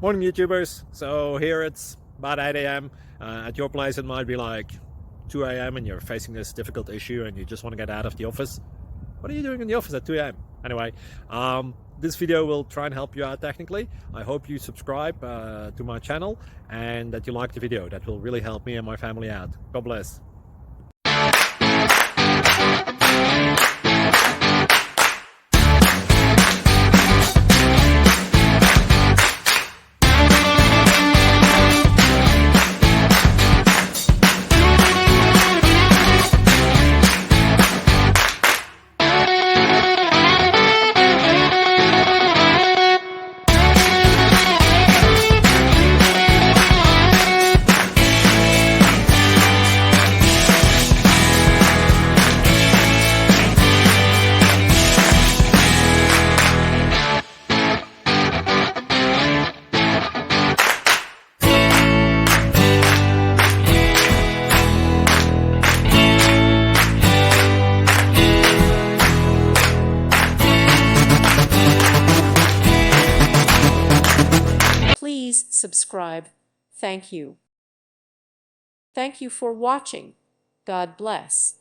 Morning YouTubers. So here it's about 8 a.m. At your place it might be like 2 a.m. and you're facing this difficult issue and you just want to get out of the office. What are you doing in the office at 2 a.m.? Anyway, this video will try and help you out technically. I hope you subscribe to my channel and that you like the video. That will really help me and my family out. God bless. Please subscribe. Thank you. Thank you for watching. God bless.